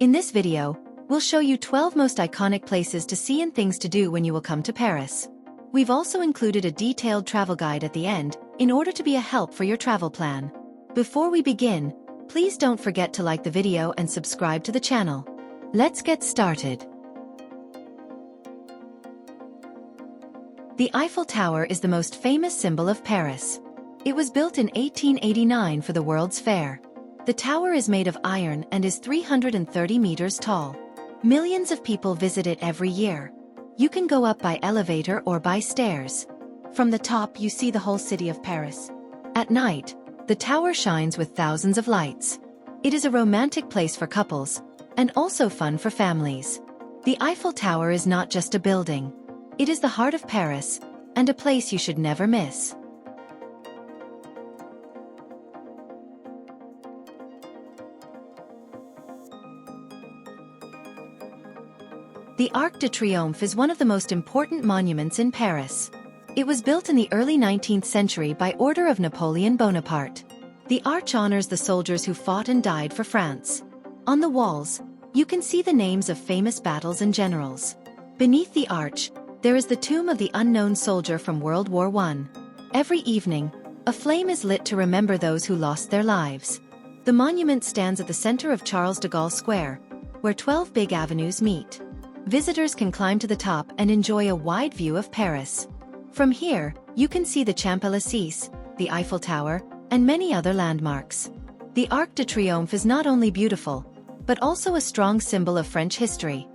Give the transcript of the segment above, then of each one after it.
In this video, we'll show you 12 most iconic places to see and things to do when you will come to Paris. We've also included a detailed travel guide at the end, in order to be a help for your travel plan. Before we begin, please don't forget to like the video and subscribe to the channel. Let's get started. The Eiffel Tower is the most famous symbol of Paris. It was built in 1889 for the World's Fair. The tower is made of iron and is 330 meters tall. Millions of people visit it every year. You can go up by elevator or by stairs. From the top you see the whole city of Paris. At night, the tower shines with thousands of lights. It is a romantic place for couples, and also fun for families. The Eiffel Tower is not just a building. It is the heart of Paris, and a place you should never miss. The Arc de Triomphe is one of the most important monuments in Paris. It was built in the early 19th century by order of Napoleon Bonaparte. The arch honors the soldiers who fought and died for France. On the walls, you can see the names of famous battles and generals. Beneath the arch, there is the tomb of the unknown soldier from World War I. Every evening, a flame is lit to remember those who lost their lives. The monument stands at the center of Charles de Gaulle Square, where 12 big avenues meet. Visitors can climb to the top and enjoy a wide view of Paris. From here, you can see the Champs-Élysées, the Eiffel Tower, and many other landmarks. The Arc de Triomphe is not only beautiful, but also a strong symbol of French history.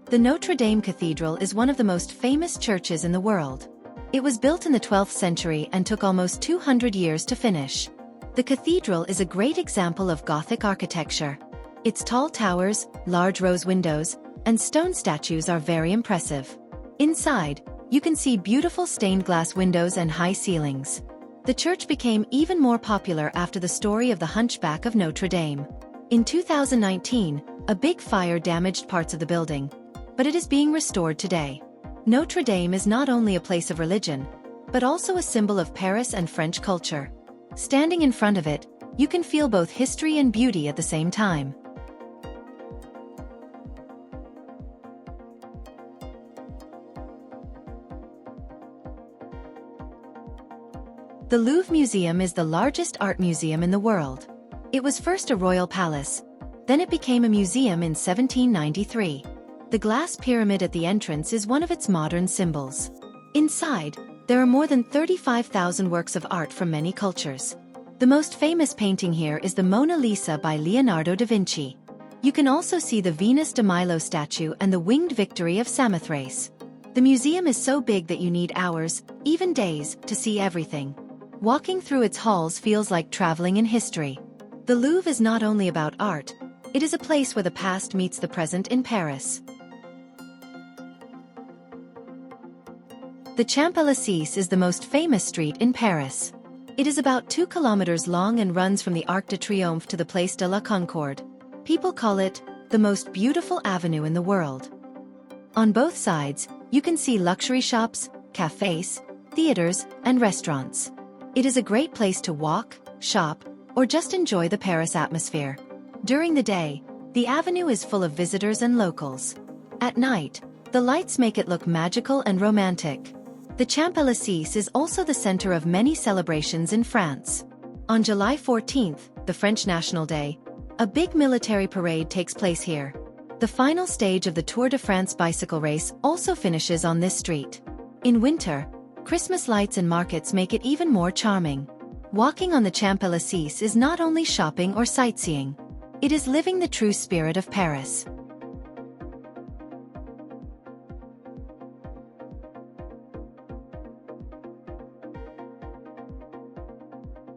The Notre-Dame Cathedral is one of the most famous churches in the world. It was built in the 12th century and took almost 200 years to finish. The cathedral is a great example of Gothic architecture. Its tall towers, large rose windows, and stone statues are very impressive. Inside, you can see beautiful stained glass windows and high ceilings. The church became even more popular after the story of the Hunchback of Notre Dame. In 2019, a big fire damaged parts of the building, but it is being restored today. Notre Dame is not only a place of religion, but also a symbol of Paris and French culture. Standing in front of it, you can feel both history and beauty at the same time. The Louvre Museum is the largest art museum in the world. It was first a royal palace, then it became a museum in 1793. The glass pyramid at the entrance is one of its modern symbols. Inside, there are more than 35,000 works of art from many cultures. The most famous painting here is the Mona Lisa by Leonardo da Vinci. You can also see the Venus de Milo statue and the Winged Victory of Samothrace. The museum is so big that you need hours, even days, to see everything. Walking through its halls feels like traveling in history. The Louvre is not only about art, it is a place where the past meets the present in Paris. The Champs-Élysées is the most famous street in Paris. It is about 2 kilometers long and runs from the Arc de Triomphe to the Place de la Concorde. People call it the most beautiful avenue in the world. On both sides, you can see luxury shops, cafes, theaters, and restaurants. It is a great place to walk, shop, or just enjoy the Paris atmosphere. During the day, the avenue is full of visitors and locals. At night, the lights make it look magical and romantic. The Champs-Élysées is also the center of many celebrations in France. On July 14th, the French National Day, a big military parade takes place here. The final stage of the Tour de France bicycle race also finishes on this street. In winter, Christmas lights and markets make it even more charming. Walking on the Champs-Élysées is not only shopping or sightseeing. It is living the true spirit of Paris.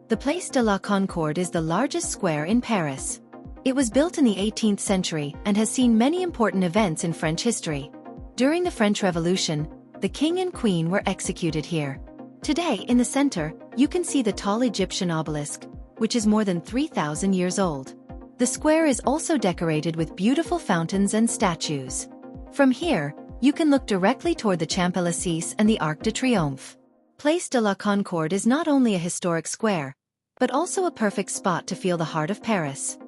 The Place de la Concorde is the largest square in Paris. It was built in the 18th century and has seen many important events in French history. During the French Revolution, the king and queen were executed here. Today, in the center, you can see the tall Egyptian obelisk, which is more than 3,000 years old. The square is also decorated with beautiful fountains and statues. From here, You can look directly toward the Champs-Élysées and the Arc de Triomphe. Place de la Concorde is not only a historic square, but also a perfect spot to feel the heart of Paris.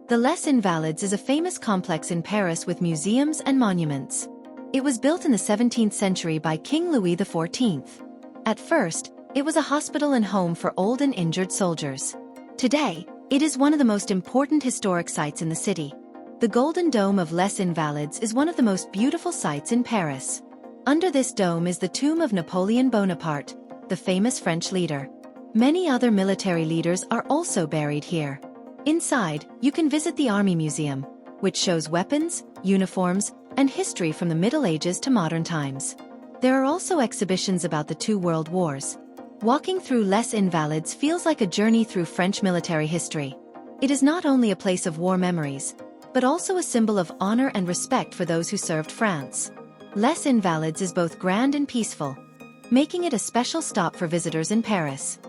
The Les Invalides is a famous complex in Paris with museums and monuments. It was built in the 17th century by King Louis XIV. At first, it was a hospital and home for old and injured soldiers. Today, it is one of the most important historic sites in the city. The Golden Dome of Les Invalides is one of the most beautiful sights in Paris. Under this dome is the tomb of Napoleon Bonaparte, the famous French leader. Many other military leaders are also buried here. Inside, you can visit the Army Museum, which shows weapons, uniforms, and history from the Middle Ages to modern times. There are also exhibitions about the two world wars. Walking through Les Invalides feels like a journey through French military history. It is not only a place of war memories, but also a symbol of honor and respect for those who served France. Les Invalides is both grand and peaceful, making it a special stop for visitors in Paris.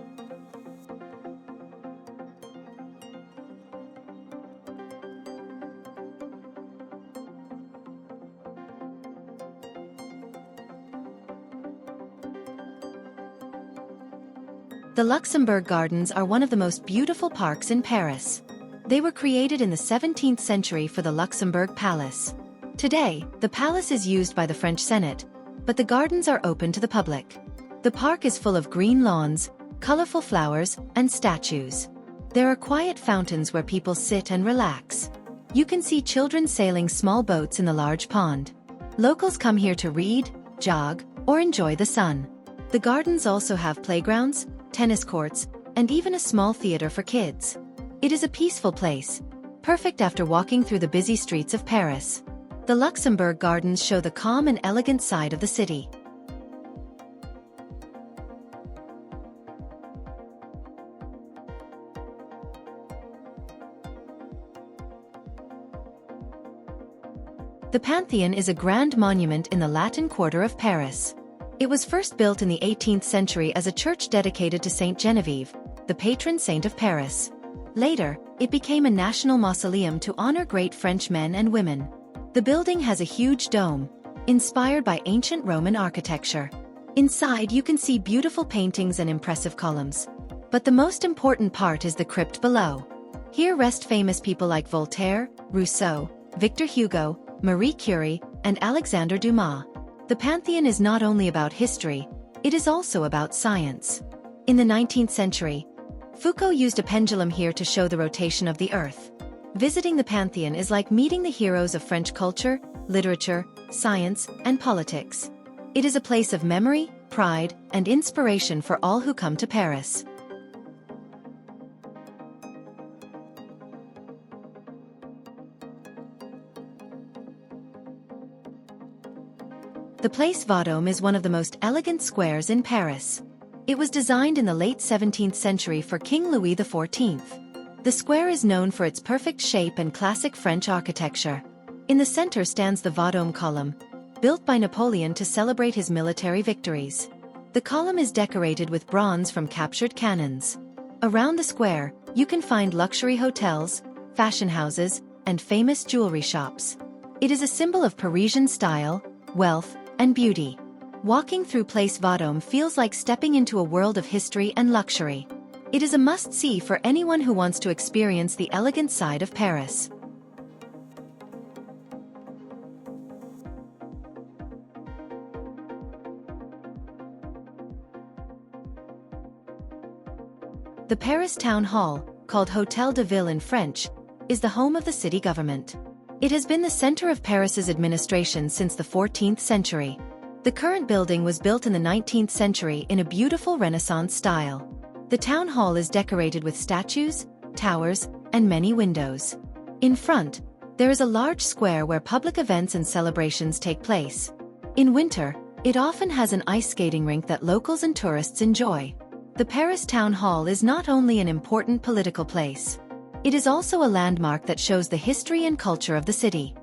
The Luxembourg Gardens are one of the most beautiful parks in Paris. They were created in the 17th century for the Luxembourg Palace. Today, the palace is used by the French Senate, but the gardens are open to the public. The park is full of green lawns, colorful flowers, and statues. There are quiet fountains where people sit and relax. You can see children sailing small boats in the large pond. Locals come here to read, jog, or enjoy the sun. The gardens also have playgrounds, tennis courts, and even a small theater for kids. It is a peaceful place, perfect after walking through the busy streets of Paris. The Luxembourg Gardens show the calm and elegant side of the city. The Pantheon is a grand monument in the Latin Quarter of Paris. It was first built in the 18th century as a church dedicated to Saint Genevieve, the patron saint of Paris. Later, it became a national mausoleum to honor great French men and women. The building has a huge dome, inspired by ancient Roman architecture. Inside you can see beautiful paintings and impressive columns. But the most important part is the crypt below. Here rest famous people like Voltaire, Rousseau, Victor Hugo, Marie Curie, and Alexandre Dumas. The Pantheon is not only about history, it is also about science. In the 19th century, Foucault used a pendulum here to show the rotation of the Earth. Visiting the Pantheon is like meeting the heroes of French culture, literature, science, and politics. It is a place of memory, pride, and inspiration for all who come to Paris. The Place Vendôme is one of the most elegant squares in Paris. It was designed in the late 17th century for King Louis XIV. The square is known for its perfect shape and classic French architecture. In the center stands the Vendôme column, built by Napoleon to celebrate his military victories. The column is decorated with bronze from captured cannons. Around the square, you can find luxury hotels, fashion houses, and famous jewelry shops. It is a symbol of Parisian style, wealth, and beauty. Walking through Place Vendôme feels like stepping into a world of history and luxury. It is a must-see for anyone who wants to experience the elegant side of Paris. The Paris Town Hall, called Hôtel de Ville in French, is the home of the city government. It has been the center of Paris's administration since the 14th century. The current building was built in the 19th century in a beautiful Renaissance style. The town hall is decorated with statues, towers, and many windows. In front, there is a large square where public events and celebrations take place. In winter, it often has an ice skating rink that locals and tourists enjoy. The Paris Town Hall is not only an important political place. It is also a landmark that shows the history and culture of the city.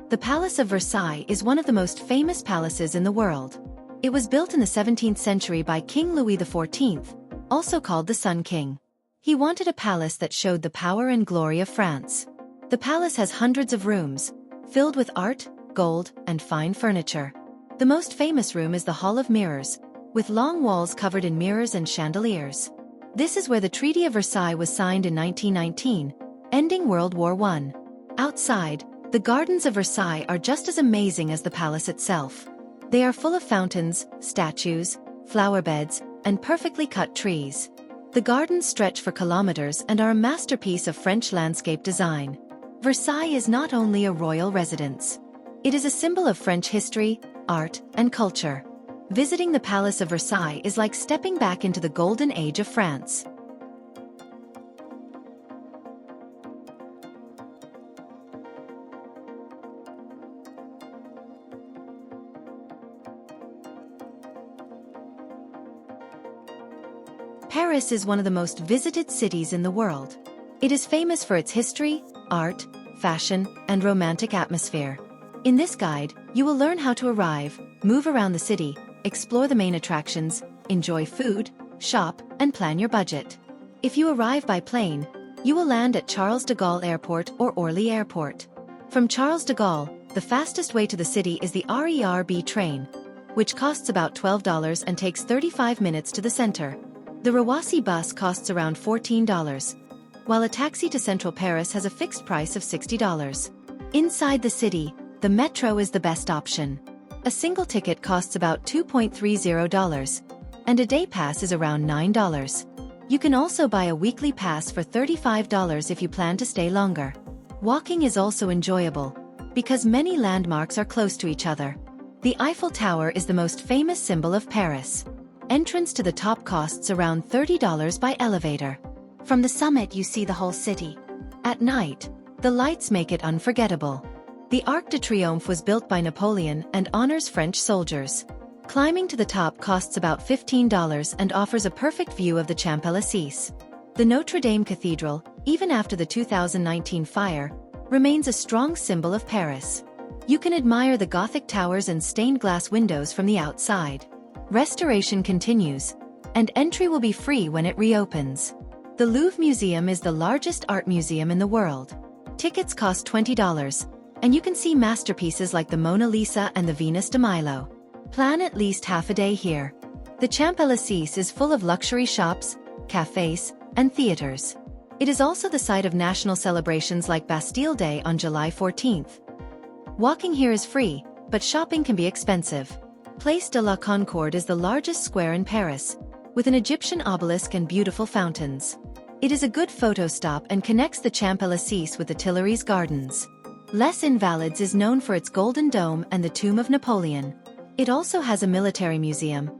The Palace of Versailles is one of the most famous palaces in the world. It was built in the 17th century by King Louis XIV, also called the Sun King. He wanted a palace that showed the power and glory of France. The palace has hundreds of rooms, filled with art, gold, and fine furniture. The most famous room is the Hall of Mirrors, with long walls covered in mirrors and chandeliers. This is where the Treaty of Versailles was signed in 1919, ending World War I. Outside, the gardens of Versailles are just as amazing as the palace itself. They are full of fountains, statues, flower beds, and perfectly cut trees. The gardens stretch for kilometers and are a masterpiece of French landscape design. Versailles is not only a royal residence. It is a symbol of French history, art, and culture. Visiting the Palace of Versailles is like stepping back into the golden age of France. Paris is one of the most visited cities in the world. It is famous for its history, art, fashion, and romantic atmosphere. In this guide, you will learn how to arrive, move around the city, explore the main attractions, enjoy food, shop, and plan your budget. If you arrive by plane, you will land at Charles de Gaulle Airport or Orly Airport. From Charles de Gaulle, the fastest way to the city is the RERB train, which costs about $12 and takes 35 minutes to the center. The Roissy bus costs around $14, while a taxi to central Paris has a fixed price of $60. Inside the city, the metro is the best option. A single ticket costs about $2.30, and a day pass is around $9. You can also buy a weekly pass for $35 if you plan to stay longer. Walking is also enjoyable, because many landmarks are close to each other. The Eiffel Tower is the most famous symbol of Paris. Entrance to the top costs around $30 by elevator. From the summit you see the whole city. At night, the lights make it unforgettable. The Arc de Triomphe was built by Napoleon and honors French soldiers. Climbing to the top costs about $15 and offers a perfect view of the Champs-Élysées. The Notre-Dame Cathedral, even after the 2019 fire, remains a strong symbol of Paris. You can admire the Gothic towers and stained glass windows from the outside. Restoration continues, and entry will be free when it reopens. The Louvre Museum is the largest art museum in the world. Tickets cost $20, and you can see masterpieces like the Mona Lisa and the Venus de Milo. Plan at least half a day here. The Champs-Élysées is full of luxury shops, cafes, and theaters. It is also the site of national celebrations like Bastille Day on July 14th. Walking here is free, but shopping can be expensive. Place de la Concorde is the largest square in Paris, with an Egyptian obelisk and beautiful fountains. It is a good photo stop and connects the Champs-Élysées with the Tuileries Gardens. Les Invalides is known for its Golden Dome and the Tomb of Napoleon. It also has a military museum,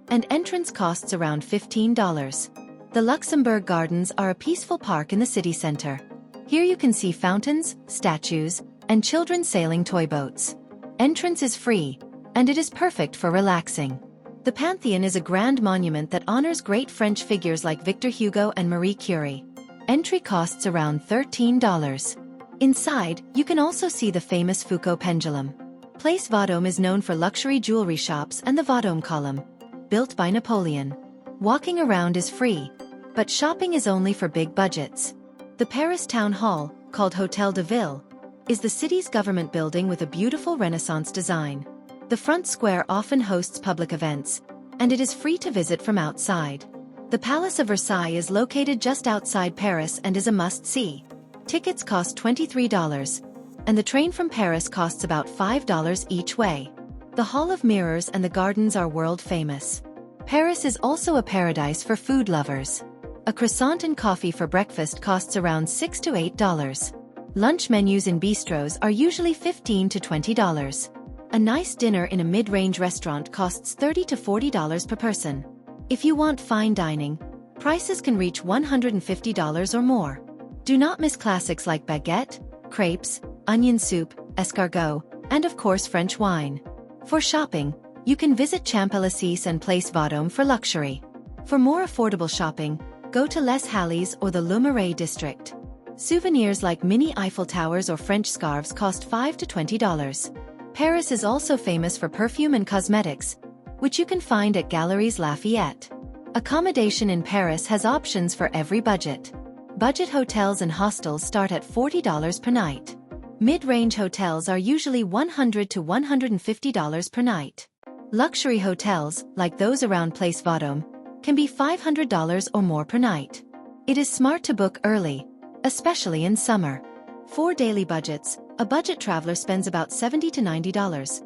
and entrance costs around $15. The Luxembourg Gardens are a peaceful park in the city center. Here you can see fountains, statues, and children sailing toy boats. Entrance is free, and it is perfect for relaxing. The Pantheon is a grand monument that honors great French figures like Victor Hugo and Marie Curie. Entry costs around $13. Inside, you can also see the famous Foucault pendulum. Place Vendôme is known for luxury jewelry shops and the Vendôme column, built by Napoleon. Walking around is free, but shopping is only for big budgets. The Paris Town Hall, called Hôtel de Ville, is the city's government building with a beautiful Renaissance design. The front square often hosts public events, and it is free to visit from outside. The Palace of Versailles is located just outside Paris and is a must-see. Tickets cost $23, and the train from Paris costs about $5 each way. The Hall of Mirrors and the gardens are world-famous. Paris is also a paradise for food lovers. A croissant and coffee for breakfast costs around $6 to $8. Lunch menus in bistros are usually $15 to $20. A nice dinner in a mid-range restaurant costs $30 to $40 per person. If you want fine dining, prices can reach $150 or more. Do not miss classics like baguette, crepes, onion soup, escargot, and of course French wine. For shopping, you can visit Champs-Élysées and Place Vendôme for luxury. For more affordable shopping, go to Les Halles or the Le Marais district. Souvenirs like mini Eiffel Towers or French scarves cost $5 to $20. Paris is also famous for perfume and cosmetics, which you can find at Galeries Lafayette. Accommodation in Paris has options for every budget. Budget hotels and hostels start at $40 per night. Mid-range hotels are usually $100 to $150 per night. Luxury hotels, like those around Place Vendôme, can be $500 or more per night. It is smart to book early, especially in summer. For daily budgets, a budget traveler spends about $70 to $90.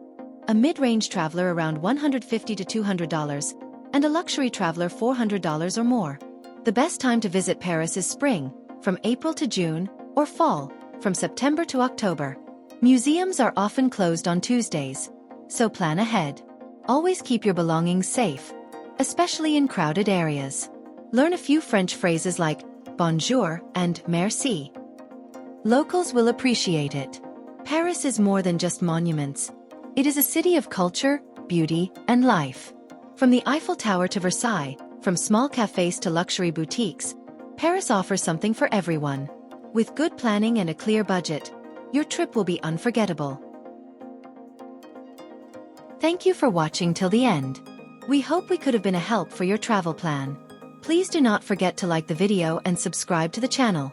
A mid-range traveler around $150 to $200, and a luxury traveler $400 or more. The best time to visit Paris is spring, from April to June, or fall, from September to October. Museums are often closed on Tuesdays, so plan ahead. Always keep your belongings safe, especially in crowded areas. Learn a few French phrases like bonjour and merci. Locals will appreciate it. Paris is more than just monuments. It is a city of culture, beauty, and life. From the Eiffel Tower to Versailles, from small cafes to luxury boutiques, Paris offers something for everyone. With good planning and a clear budget, your trip will be unforgettable. Thank you for watching till the end. We hope we could have been a help for your travel plan. Please do not forget to like the video and subscribe to the channel.